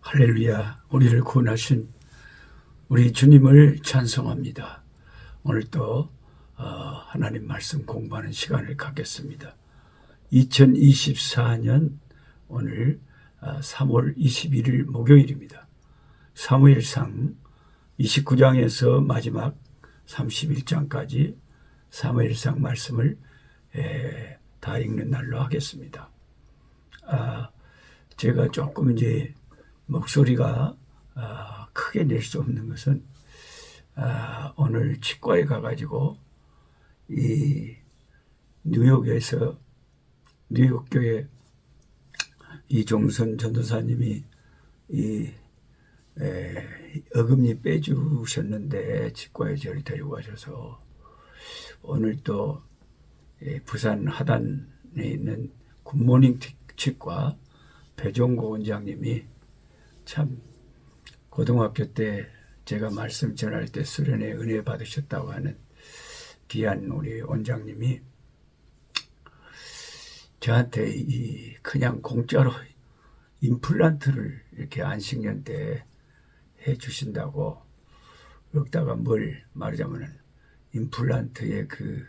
할렐루야. 우리를 구원하신 우리 주님을 찬송합니다. 오늘 또 하나님 말씀 공부하는 시간을 갖겠습니다. 2024년 오늘 3월 21일 목요일입니다. 사무엘상 29장에서 마지막 31장까지 사무엘상 말씀을 다 읽는 날로 하겠습니다. 제가 조금 이제 목소리가 크게 낼 수 없는 것은 오늘 치과에 가가지고 이 뉴욕에서 뉴욕교회 이종선 전도사님이 이 어금니 빼주셨는데 치과에 저를 데리고 가셔서 오늘 또 부산 하단에 있는 굿모닝 치과 배종고 원장님이 참 고등학교 때 제가 말씀 전할 때 수련회 은혜 받으셨다고 하는 귀한 우리 원장님이 저한테 그냥 공짜로 임플란트를 이렇게 안식년 때 해주신다고 그러다가 뭘 말하자면은 임플란트의 그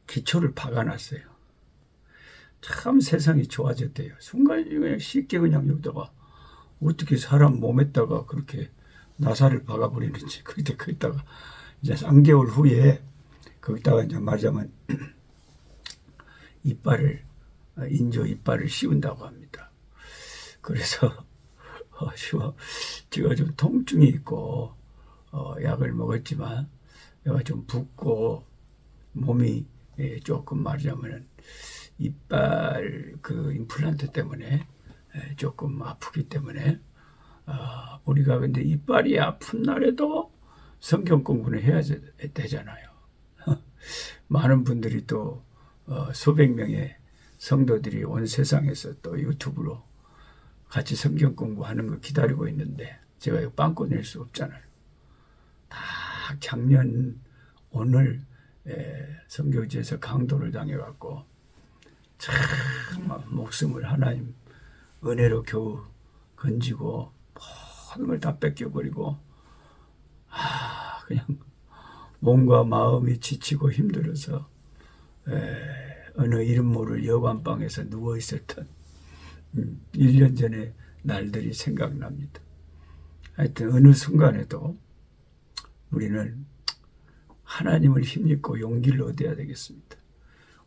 기초를 박아놨어요. 참 세상이 좋아졌대요. 순간에 그냥 쉽게 그냥 여기다가 어떻게 사람 몸에다가 그렇게 나사를 박아버리는지 그때 거기다가 이제 3개월 후에 거기다가 이제 말하자면 인조 이빨을 씌운다고 합니다. 그래서 제가 좀 통증이 있고 약을 먹었지만 내가 좀 붓고 몸이 조금 말하자면은 이빨 그 임플란트 때문에 조금 아프기 때문에 우리가 근데 이빨이 아픈 날에도 성경 공부는 해야 되잖아요. 많은 분들이 또 수백 명의 성도들이 온 세상에서 또 유튜브로 같이 성경 공부하는 거 기다리고 있는데 제가 이거 빵꾸 낼 수 없잖아요. 다 작년 오늘 선교지에서 강도를 당해갖고 참 목숨을 하나님 은혜로 겨우 건지고 모든 걸 다 뺏겨버리고 그냥 몸과 마음이 지치고 힘들어서 어느 이름 모를 여관방에서 누워있었던 1년 전의 날들이 생각납니다. 하여튼 어느 순간에도 우리는 하나님을 힘입고 용기를 얻어야 되겠습니다.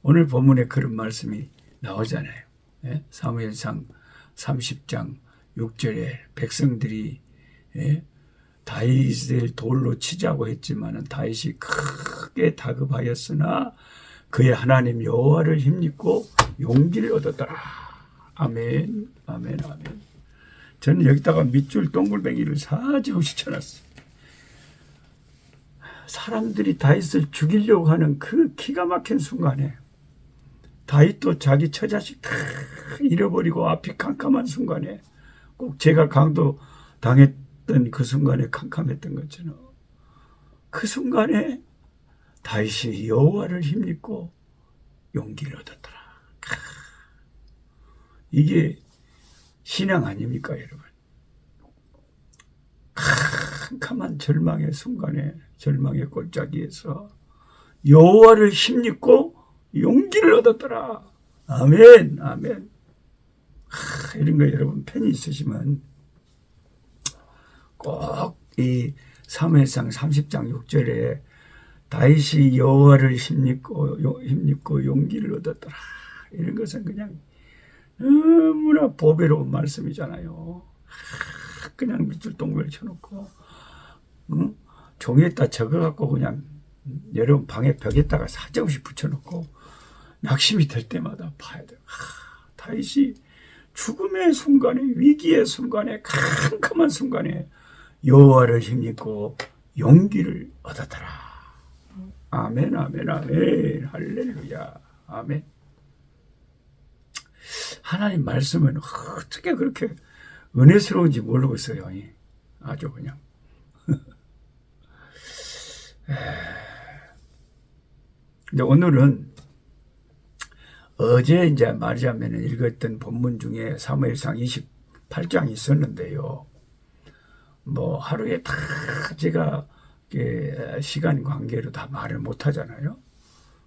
오늘 본문에 그런 말씀이 나오잖아요. 사무엘상 30장 6절에 백성들이 다윗을 돌로 치자고 했지만 다윗이 크게 다급하였으나 그의 하나님 여호와를 힘입고 용기를 얻었더라. 아멘, 아멘, 아멘. 저는 여기다가 밑줄 동글뱅이를 사지고 붙여놨어요. 사람들이 다윗을 죽이려고 하는 그 기가 막힌 순간에 다윗도 자기 처자식 다 잃어버리고 앞이 캄캄한 순간에 꼭 제가 강도 당했던 그 순간에 캄캄했던 것처럼 그 순간에 다윗이 여호와를 힘입고 용기를 얻었더라. 이게 신앙 아닙니까, 여러분? 캄캄한 절망의 순간에 절망의 골짜기에서 여호와를 힘입고 용기를 얻었더라. 아멘, 아멘. 이런 거 여러분 펜이 있으시면 꼭 이 사무엘상 30장 6절에 다윗이 여호와를 힘입고 용기를 얻었더라. 이런 것은 그냥 너무나 보배로운 말씀이잖아요. 그냥 밑줄 동글 쳐놓고 종이에다 적어갖고 그냥 여러분 방에 벽에다가 사정없이 붙여놓고 낙심이 될 때마다 봐야 돼요. 다윗이 죽음의 순간에 위기의 순간에 캄캄한 순간에 여호와를 힘입고 용기를 얻었더라. 아멘, 아멘, 아멘. 할렐루야. 아멘. 하나님 말씀은 어떻게 그렇게 은혜스러운지 모르겠어요. 아주 그냥. 근데 오늘은 어제 이제 말하자면 읽었던 본문 중에 사무엘상 28장이 있었는데요. 뭐 하루에 다 제가 시간 관계로 다 말을 못 하잖아요.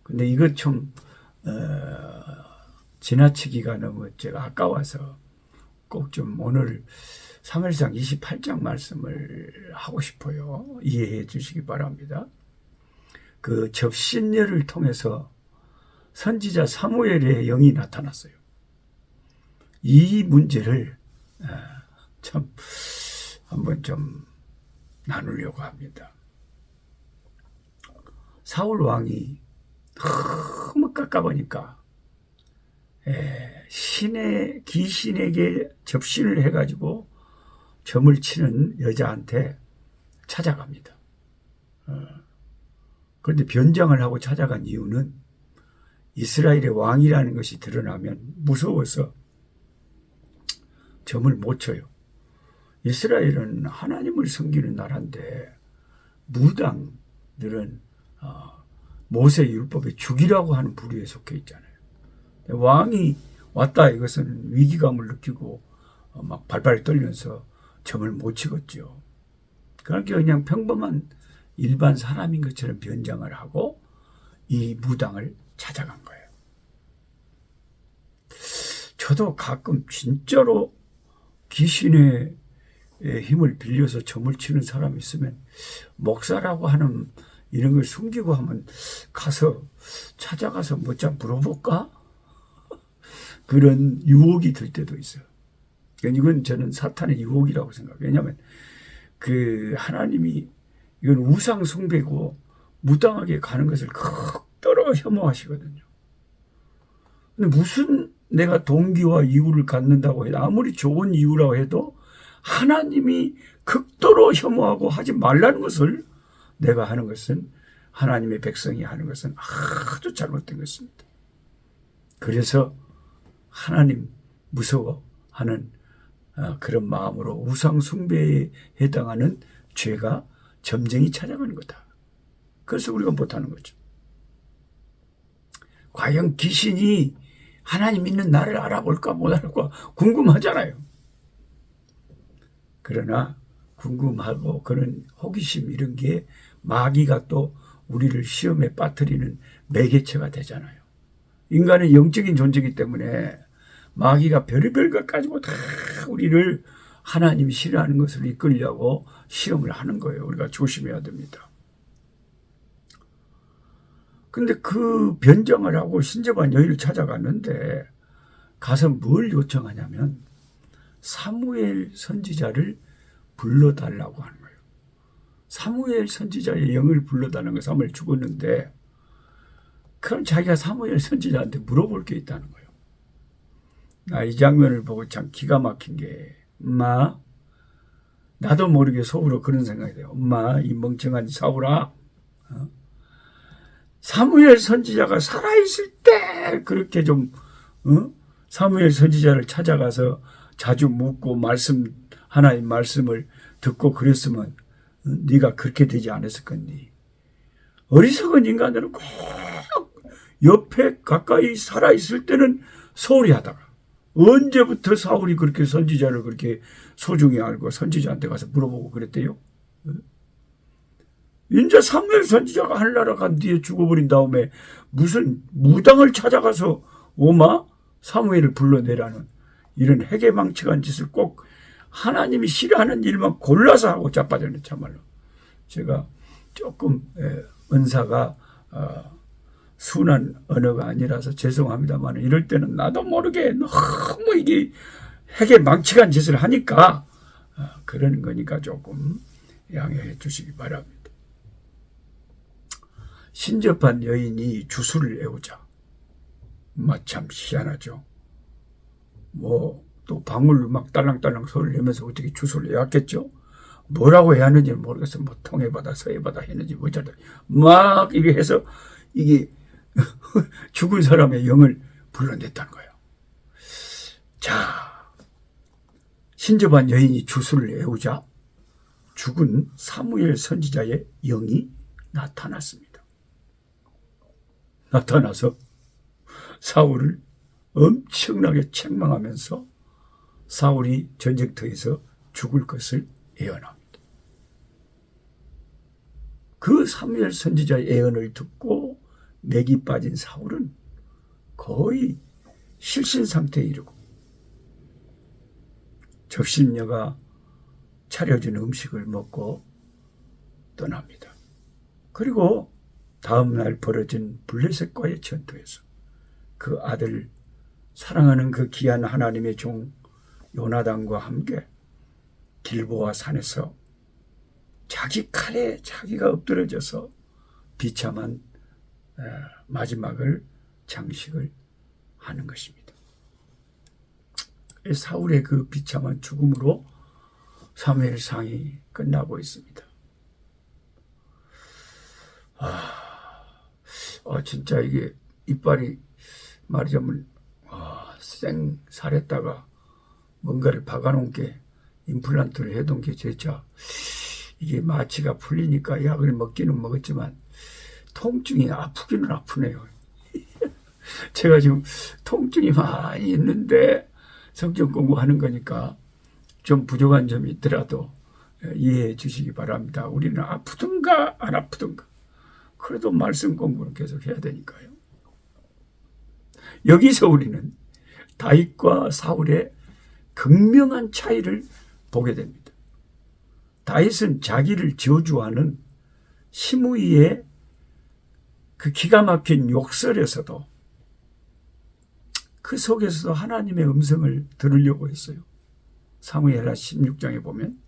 근데 이것 좀 지나치기가 너무 제가 아까워서 꼭 좀 오늘 사무엘상 28장 말씀을 하고 싶어요. 이해해 주시기 바랍니다. 그 접신녀를 통해서 선지자 사무엘의 영이 나타났어요. 이 문제를 참 한번 좀 나누려고 합니다. 사울 왕이 너무 깝깝하니까 귀신에게 접신을 해가지고 점을 치는 여자한테 찾아갑니다. 그런데 변장을 하고 찾아간 이유는 이스라엘의 왕이라는 것이 드러나면 무서워서 점을 못 쳐요. 이스라엘은 하나님을 섬기는 나라인데 무당들은 모세 율법에 죽이라고 하는 부류에 속해 있잖아요. 왕이 왔다 이것은 위기감을 느끼고 막 발발 떨면서 점을 못 치겠죠. 그러니까 그냥 평범한 일반 사람인 것처럼 변장을 하고 이 무당을 찾아간 거예요. 저도 가끔 진짜로 귀신의 힘을 빌려서 점을 치는 사람이 있으면 목사라고 하는 이런 걸 숨기고 하면 가서 찾아가서 뭐 좀 물어볼까? 그런 유혹이 들 때도 있어요. 이건 저는 사탄의 유혹이라고 생각해요. 왜냐하면 하나님이 이건 우상 숭배고 무당하게 가는 것을 극도로 혐오하시거든요. 근데 무슨 내가 동기와 이유를 갖는다고 해도 아무리 좋은 이유라고 해도 하나님이 극도로 혐오하고 하지 말라는 것을 내가 하는 것은 하나님의 백성이 하는 것은 아주 잘못된 것입니다. 그래서 하나님 무서워하는 그런 마음으로 우상 숭배에 해당하는 죄가 점쟁이 찾아가는 거다. 그래서 우리가 못하는 거죠. 과연 귀신이 하나님 믿는 나를 알아볼까 못 알아볼까 궁금하잖아요. 그러나 궁금하고 그런 호기심 이런 게 마귀가 또 우리를 시험에 빠뜨리는 매개체가 되잖아요. 인간은 영적인 존재이기 때문에 마귀가 별의별 것 가지고 다 우리를 하나님이 싫어하는 것을 이끌려고 시험을 하는 거예요. 우리가 조심해야 됩니다. 근데 그 변장을 하고 신접한 여인을 찾아갔는데 가서 뭘 요청하냐면 사무엘 선지자를 불러달라고 하는 거예요. 사무엘 선지자의 영을 불러달라는 거예요. 사무엘 죽었는데 그럼 자기가 사무엘 선지자한테 물어볼 게 있다는 거예요. 나 이 장면을 보고 참 기가 막힌 게 엄마 나도 모르게 속으로 그런 생각이 돼요. 엄마 이 멍청한 사울아 사무엘 선지자가 살아있을 때 그렇게 좀 사무엘 선지자를 찾아가서 자주 묻고 하나님 말씀을 듣고 그랬으면 네가 그렇게 되지 않았을 건니. 어리석은 인간들은 꼭 옆에 가까이 살아있을 때는 소홀히 하다가 언제부터 사울이 그렇게 선지자를 그렇게 소중히 알고 선지자한테 가서 물어보고 그랬대요. 이제 사무엘 선지자가 하늘나라 간 뒤에 죽어버린 다음에 무슨 무당을 찾아가서 사무엘을 불러내라는 이런 해괴망측한 짓을 꼭 하나님이 싫어하는 일만 골라서 하고 자빠졌네 참말로. 제가 조금 은사가 순한 언어가 아니라서 죄송합니다만 이럴 때는 나도 모르게 너무 이게 해괴망측한 짓을 하니까 그러는 거니까 조금 양해해 주시기 바랍니다. 신접한 여인이 주술을 애우자. 참 희한하죠. 또 방울 막 딸랑딸랑 소리를 내면서 어떻게 주술을 애웠겠죠? 뭐라고 해야 하는지 모르겠어요. 통해바다 서해바다 했는지 뭐잖아. 막 이게 해서 이게 죽은 사람의 영을 불러냈다는 거예요. 자, 신접한 여인이 주술을 애우자 죽은 사무엘 선지자의 영이 나타났습니다. 나타나서 사울을 엄청나게 책망하면서 사울이 전쟁터에서 죽을 것을 예언합니다. 그 사무엘 선지자의 예언을 듣고 맥이 빠진 사울은 거의 실신 상태에 이르고 접신녀가 차려준 음식을 먹고 떠납니다. 그리고 다음날 벌어진 블레셋과의 전투에서 그 아들, 사랑하는 그 귀한 하나님의 종 요나단과 함께 길보아 산에서 자기 칼에 자기가 엎드려져서 비참한 마지막을 장식을 하는 것입니다. 사울의 그 비참한 죽음으로 사무엘상이 끝나고 있습니다. 진짜 이게 이빨이 말하자면 생살했다가 뭔가를 박아놓은 게 임플란트를 해둔 게 진짜 이게 마취가 풀리니까 약을 먹기는 먹었지만 통증이 아프기는 아프네요. 제가 지금 통증이 많이 있는데 성경 공부하는 거니까 좀 부족한 점이 있더라도 이해해 주시기 바랍니다. 우리는 아프든가 안 아프든가 그래도 말씀 공부는 계속 해야 되니까요. 여기서 우리는 다윗과 사울의 극명한 차이를 보게 됩니다. 다윗은 자기를 저주하는 시므이의 그 기가 막힌 욕설에서도 그 속에서도 하나님의 음성을 들으려고 했어요. 사무엘하 16장에 보면.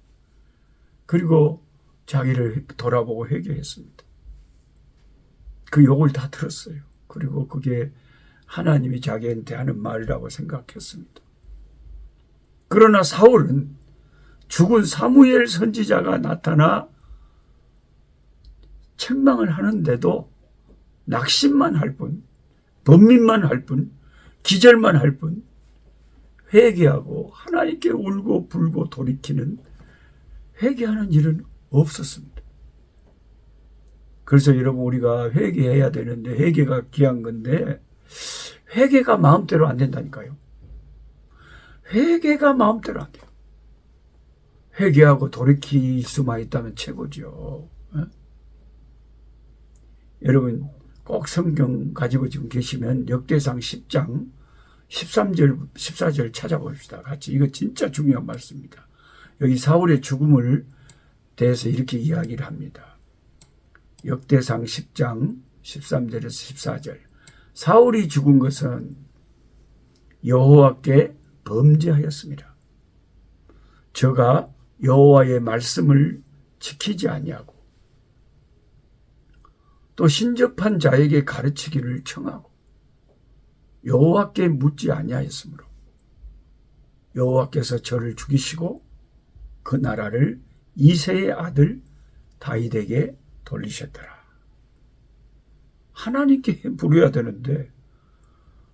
그리고 자기를 돌아보고 회개했습니다. 그 욕을 다 들었어요. 그리고 그게 하나님이 자기한테 하는 말이라고 생각했습니다. 그러나 사울은 죽은 사무엘 선지자가 나타나 책망을 하는데도 낙심만 할 뿐, 번민만 할 뿐, 기절만 할 뿐, 회개하고 하나님께 울고 불고 돌이키는 회개하는 일은 없었습니다. 그래서 여러분 우리가 회개해야 되는데 회개가 귀한 건데 회개가 마음대로 안 된다니까요. 회개가 마음대로 안 돼요. 회개하고 돌이킬 수만 있다면 최고죠. 여러분 꼭 성경 가지고 지금 계시면 역대상 10장 13절 14절 찾아봅시다. 같이. 이거 진짜 중요한 말씀입니다. 여기 사울의 죽음을 대해서 이렇게 이야기를 합니다. 역대상 10장 13절에서 14절. 사울이 죽은 것은 여호와께 범죄하였습니다. 저가 여호와의 말씀을 지키지 아니하고 또 신접한 자에게 가르치기를 청하고 여호와께 묻지 아니하였으므로 여호와께서 저를 죽이시고 그 나라를 이새의 아들 다윗에게 돌리셨더라. 하나님께 부려야 되는데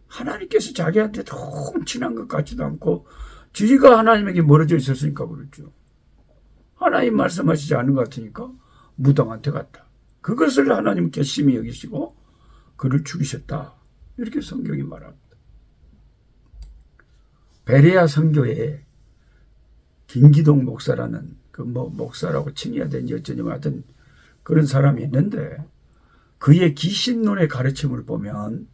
하나님께서 자기한테 너무 친한 것 같지도 않고 지가 하나님에게 멀어져 있었으니까 그렇죠. 하나님 말씀하시지 않은 것 같으니까 무당한테 갔다. 그것을 하나님께 심히 여기시고 그를 죽이셨다. 이렇게 성경이 말합니다. 베레아 선교에 김기동 목사라는 그 목사라고 칭해야 되는지 어쩌니 하여튼 그런 사람이 있는데 그의 기신론의 가르침을 보면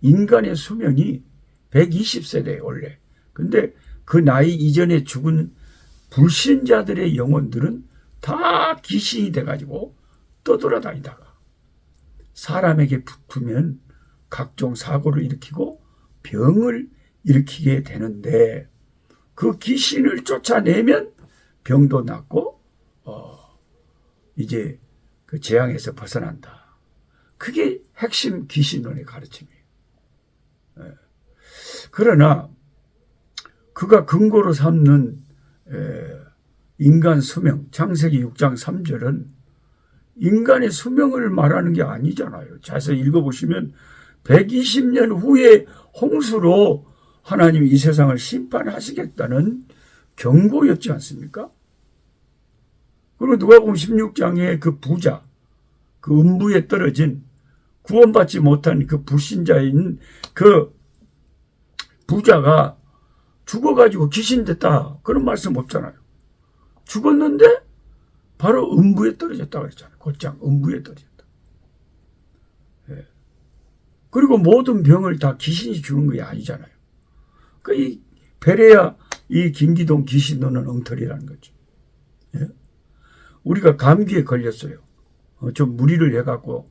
인간의 수명이 120세대예요 원래. 근데 그 나이 이전에 죽은 불신자들의 영혼들은 다 귀신이 돼가지고 떠돌아다니다가 사람에게 붙으면 각종 사고를 일으키고 병을 일으키게 되는데 그 귀신을 쫓아내면 병도 낫고 이제 그 재앙에서 벗어난다. 그게 핵심 귀신론의 가르침이에요. 그러나 그가 근거로 삼는 인간 수명, 창세기 6장 3절은 인간의 수명을 말하는 게 아니잖아요. 자세히 읽어보시면 120년 후에 홍수로 하나님이 이 세상을 심판하시겠다는 경고였지 않습니까? 그리고 누가복음 16장에 그 부자, 그 음부에 떨어진 구원받지 못한 그 불신자인 그 부자가 죽어가지고 귀신 됐다 그런 말씀 없잖아요. 죽었는데 바로 음부에 떨어졌다 그랬잖아요. 곧장 음부에 떨어졌다. 예. 그리고 모든 병을 다 귀신이 주는 게 아니잖아요. 이 베레야 이 김기동 귀신 노는 엉터리라는 거죠. 예? 우리가 감기에 걸렸어요. 좀 무리를 해갖고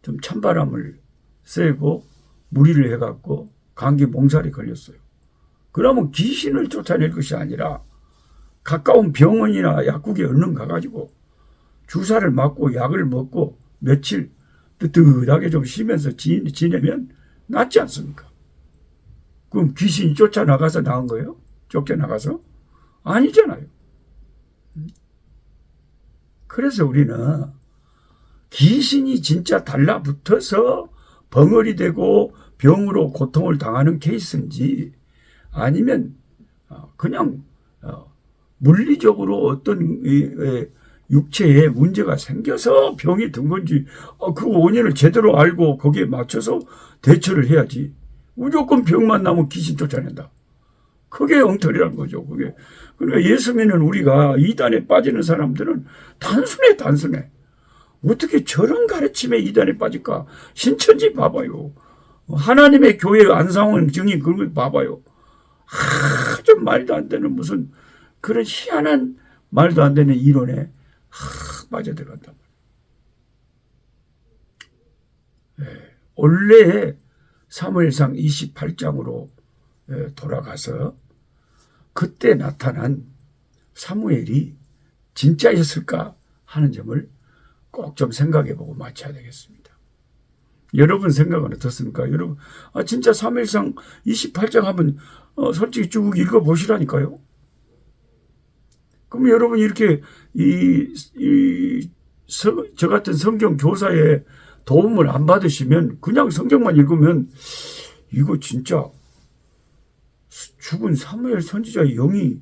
좀 찬바람을 쐬고 무리를 해갖고 감기 몽살이 걸렸어요. 그러면 귀신을 쫓아낼 것이 아니라 가까운 병원이나 약국에 얼른 가가지고 주사를 맞고 약을 먹고 며칠 뜨뜻하게 좀 쉬면서 지내면 낫지 않습니까? 그럼 귀신이 쫓아나가서 나은 거예요? 쫓겨나가서? 아니잖아요. 그래서 우리는 귀신이 진짜 달라붙어서 벙어리 되고 병으로 고통을 당하는 케이스인지 아니면 그냥 물리적으로 어떤 육체에 문제가 생겨서 병이 든 건지 그 원인을 제대로 알고 거기에 맞춰서 대처를 해야지. 무조건 병만 나면 귀신 쫓아낸다. 그게 엉터리란 거죠. 그게. 그러니까 예수 믿는 우리가 이단에 빠지는 사람들은 단순해. 어떻게 저런 가르침에 이단에 빠질까? 신천지 봐봐요. 하나님의 교회 안상원 증인 그걸 봐봐요. 아주 말도 안 되는 무슨 그런 희한한 말도 안 되는 이론에 빠져들어간단 말이에요. 원래 사무엘상 28장으로 돌아가서 그때 나타난 사무엘이 진짜였을까 하는 점을 꼭 좀 생각해보고 맞춰야 되겠습니다. 여러분 생각은 어떻습니까? 여러분 진짜 사무엘상 28장 한번 솔직히 쭉 읽어보시라니까요. 그럼 여러분 이렇게 저 같은 성경 교사의 도움을 안 받으시면 그냥 성경만 읽으면 이거 진짜 죽은 사무엘 선지자의 영이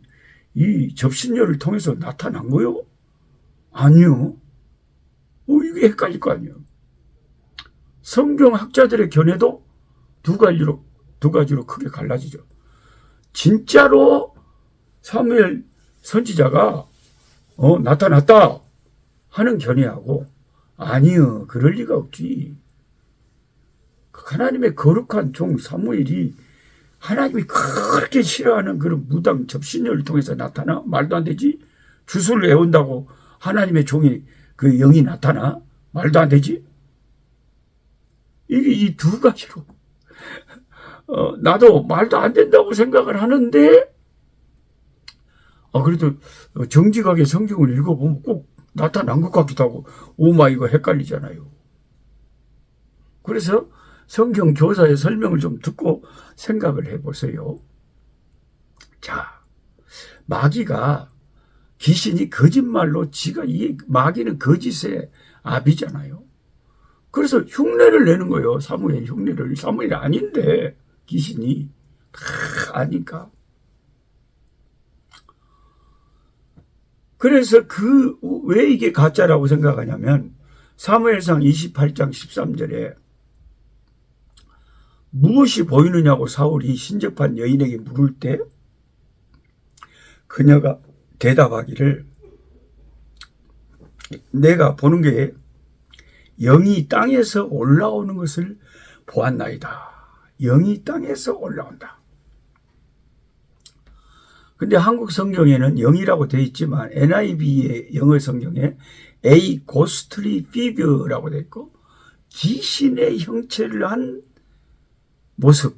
이 접신녀를 통해서 나타난 거요? 아니요. 이게 헷갈릴 거 아니에요. 성경학자들의 견해도 두 가지로 크게 갈라지죠. 진짜로 사무엘 선지자가 나타났다 하는 견해하고 아니요. 그럴 리가 없지. 하나님의 거룩한 종 사무엘이 하나님이 그렇게 싫어하는 그런 무당 접신녀를 통해서 나타나? 말도 안 되지. 주술을 외운다고 하나님의 종이 그 영이 나타나? 말도 안 되지. 이게 이 두 가지로 나도 말도 안 된다고 생각을 하는데 그래도 정직하게 성경을 읽어보면 꼭 나타난 것 같기도 하고 이거 헷갈리잖아요. 그래서 성경 교사의 설명을 좀 듣고 생각을 해보세요. 자, 마귀가 귀신이 거짓말로 이 마귀는 거짓의 아비잖아요. 그래서 흉내를 내는 거예요. 사무엘 흉내를. 사무엘이 아닌데 귀신이 다 아니까. 그래서 왜 이게 가짜라고 생각하냐면 사무엘상 28장 13절에 무엇이 보이느냐고 사울이 신접한 여인에게 물을 때 그녀가 대답하기를 내가 보는 게 영이 땅에서 올라오는 것을 보았나이다. 영이 땅에서 올라온다. 근데 한국 성경에는 영이라고 되어 있지만 NIV의 영어 성경에 A ghostly figure라고 되어 있고 귀신의 형체를 한 모습,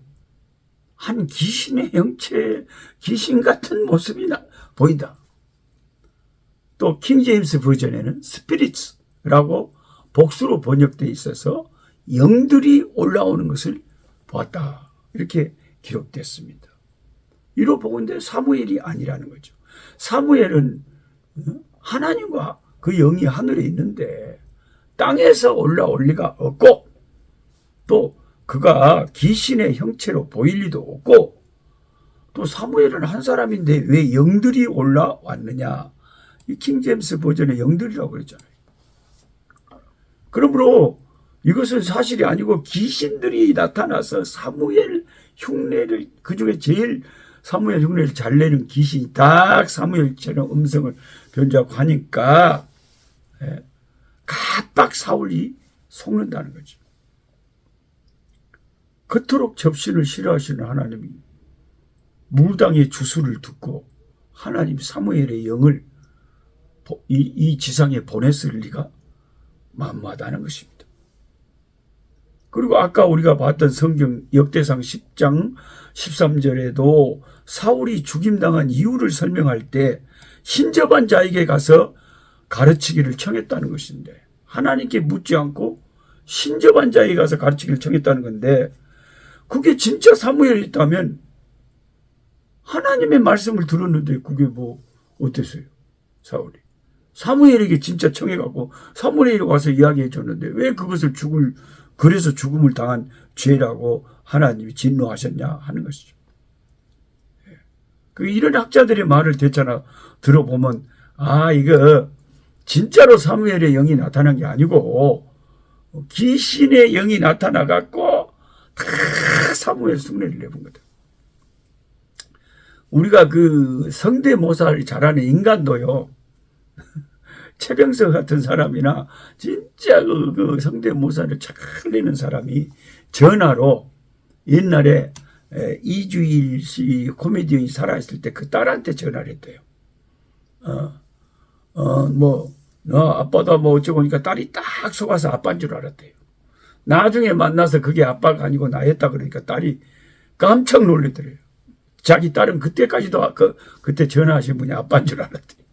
한 귀신의 형체, 귀신 같은 모습이 보인다. 또 킹제임스 버전에는 spirits라고 복수로 번역되어 있어서 영들이 올라오는 것을 보았다. 이렇게 기록됐습니다. 이로 보건대 사무엘이 아니라는 거죠. 사무엘은 하나님과 그 영이 하늘에 있는데 땅에서 올라올 리가 없고 또 그가 귀신의 형체로 보일 리도 없고 또 사무엘은 한 사람인데 왜 영들이 올라왔느냐. 이 킹제임스 버전의 영들이라고 그랬잖아요. 그러므로 이것은 사실이 아니고 귀신들이 나타나서 사무엘 흉내를, 그 중에 제일 사무엘 흉내를 잘 내는 귀신이 딱 사무엘처럼 음성을 변조하고 하니까 갑박 사울이 속는다는 거죠. 그토록 접신을 싫어하시는 하나님이 무당의 주술을 듣고 하나님 사무엘의 영을 이 지상에 보냈을 리가 만무하다는 것입니다. 그리고 아까 우리가 봤던 성경 역대상 10장 13절에도 사울이 죽임당한 이유를 설명할 때 신접한 자에게 가서 가르치기를 청했다는 것인데, 하나님께 묻지 않고 신접한 자에게 가서 가르치기를 청했다는 건데, 그게 진짜 사무엘이 있다면 하나님의 말씀을 들었는데 그게 뭐 어땠어요? 사울이 사무엘에게 진짜 청해갖고 사무엘이 와서 이야기해 줬는데 왜 그것을 그래서 죽음을 당한 죄라고 하나님이 진노하셨냐 하는 것이죠. 이런 학자들의 말을 대체나 들어보면, 이거 진짜로 사무엘의 영이 나타난 게 아니고 귀신의 영이 나타나갖고 다 사무엘 흉내를 내본 거다. 우리가 그 성대모사를 잘하는 인간도요, 최병석 같은 사람이나 진짜 그 성대모사를 잘 내는 사람이 전화로 옛날에 이주일 씨 코미디언이 살아있을 때 그 딸한테 전화를 했대요. 너 아빠다 뭐 어쩌고 하니까 딸이 딱 속아서 아빠인 줄 알았대요. 나중에 만나서 그게 아빠가 아니고 나였다 그러니까 딸이 깜짝 놀랐더래요. 자기 딸은 그때까지도 그때 전화하신 분이 아빠인 줄 알았대요.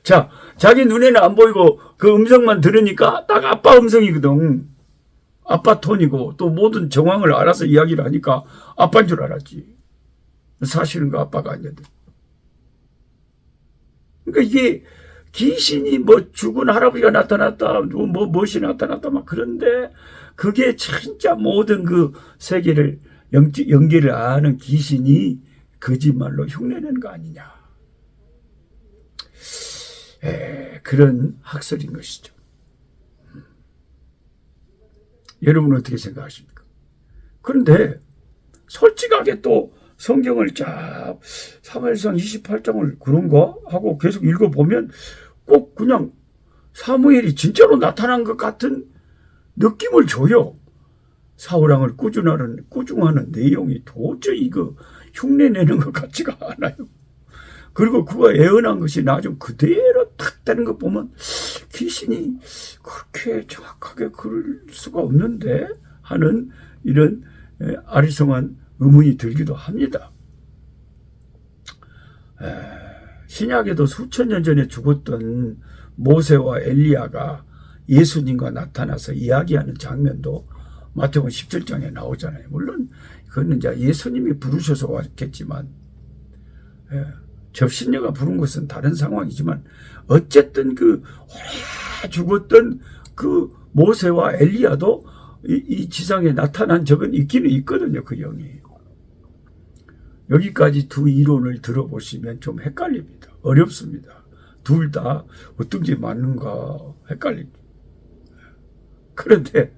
자, 자기 눈에는 안 보이고 그 음성만 들으니까 딱 아빠 음성이거든. 아빠 톤이고 또 모든 정황을 알아서 이야기를 하니까 아빠인 줄 알았지. 사실은 그 아빠가 아니거든. 그러니까 이게 귀신이 뭐 죽은 할아버지가 나타났다, 무엇이 나타났다, 막 그런데 그게 진짜 모든 그 세계를 연계를 아는 귀신이 거짓말로 흉내내는 거 아니냐. 그런 학설인 것이죠. 여러분은 어떻게 생각하십니까? 그런데 솔직하게 또 성경을 쫙 사무엘상 28장을 그런가 하고 계속 읽어보면 꼭 그냥 사무엘이 진짜로 나타난 것 같은 느낌을 줘요. 사울왕을 꾸중하는 내용이 도저히 흉내내는 것 같지가 않아요. 그리고 그가 예언한 것이 나중 그대로 탁 되는 거 보면 귀신이 그렇게 정확하게 그럴 수가 없는데 하는 이런 아리송한 의문이 들기도 합니다. 신약에도 수천 년 전에 죽었던 모세와 엘리야가 예수님과 나타나서 이야기하는 장면도 마태복음 17장에 나오잖아요. 물론 그거는 이제 예수님이 부르셔서 왔겠지만 접신녀가 부른 것은 다른 상황이지만 어쨌든 그 오래 죽었던 그 모세와 엘리야도 이 지상에 나타난 적은 있기는 있거든요. 그 영이. 여기까지 두 이론을 들어보시면 좀 헷갈립니다. 어렵습니다. 둘 다 어떤 게 맞는가 헷갈립니다. 그런데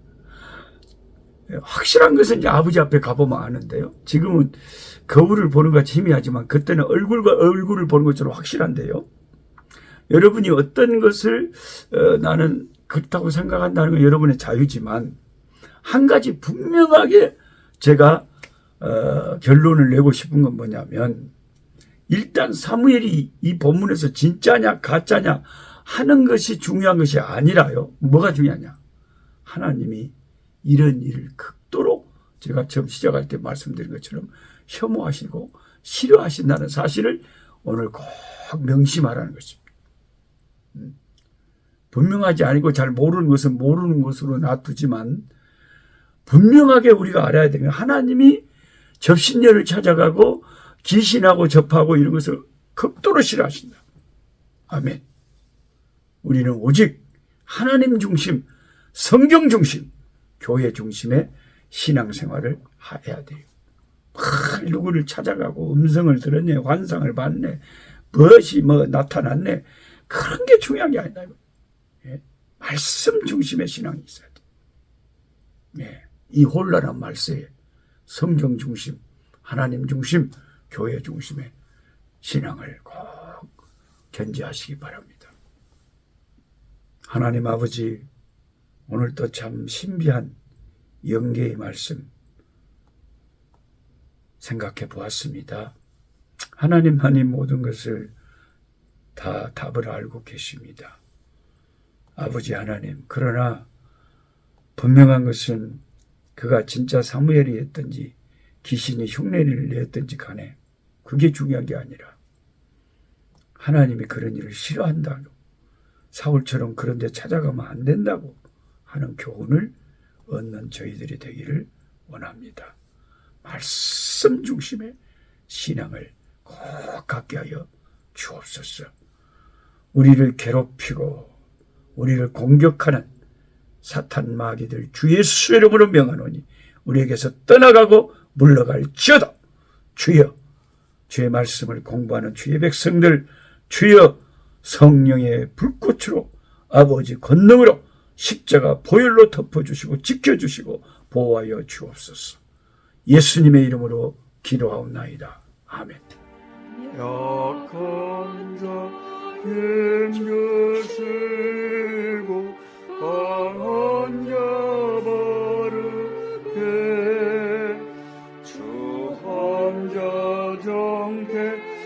확실한 것은 이제 아버지 앞에 가보면 아는데요. 지금은 거울을 보는 것 같이 희미하지만 그때는 얼굴과 얼굴을 보는 것처럼 확실한데요. 여러분이 어떤 것을 나는 그렇다고 생각한다는 건 여러분의 자유지만 한 가지 분명하게 제가 결론을 내고 싶은 건 뭐냐면 일단 사무엘이 이 본문에서 진짜냐 가짜냐 하는 것이 중요한 것이 아니라요. 뭐가 중요하냐. 하나님이 이런 일을 극도로 제가 처음 시작할 때 말씀드린 것처럼 혐오하시고 싫어하신다는 사실을 오늘 꼭 명심하라는 것입니다. 분명하지 않고 잘 모르는 것은 모르는 것으로 놔두지만 분명하게 우리가 알아야 되는 하나님이 접신녀를 찾아가고 귀신하고 접하고 이런 것을 극도로 싫어하신다. 아멘. 우리는 오직 하나님 중심, 성경 중심, 교회 중심의 신앙생활을 해야 돼요. 누구를 찾아가고 음성을 들었네, 환상을 봤네, 무엇이 나타났네, 그런 게 중요한 게 아니다. 예. 말씀 중심의 신앙이 있어야 돼. 예. 이 혼란한 말세에 성경 중심, 하나님 중심, 교회 중심의 신앙을 꼭 견지하시기 바랍니다. 하나님 아버지, 오늘도 참 신비한 영계의 말씀 생각해 보았습니다. 하나님만이 모든 것을 다 답을 알고 계십니다. 아버지 하나님, 그러나 분명한 것은 그가 진짜 사무엘이었든지 귀신이 흉내를 냈든지 간에 그게 중요한 게 아니라 하나님이 그런 일을 싫어한다고, 사울처럼 그런 데 찾아가면 안 된다고 하는 교훈을 얻는 저희들이 되기를 원합니다. 말씀 중심의 신앙을 꼭 갖게 하여 주옵소서. 우리를 괴롭히고 우리를 공격하는 사탄 마귀들 주 예수 이름으로 명하노니 우리에게서 떠나가고 물러갈지어다. 주여, 주의 말씀을 공부하는 주의 백성들, 주여 성령의 불꽃으로 아버지 권능으로 십자가 보혈로 덮어주시고 지켜주시고 보호하여 주옵소서. 예수님의 이름으로 기도하옵나이다. 아멘. 약한 자 힘주시고 강한 자 바르게 주 함자 정태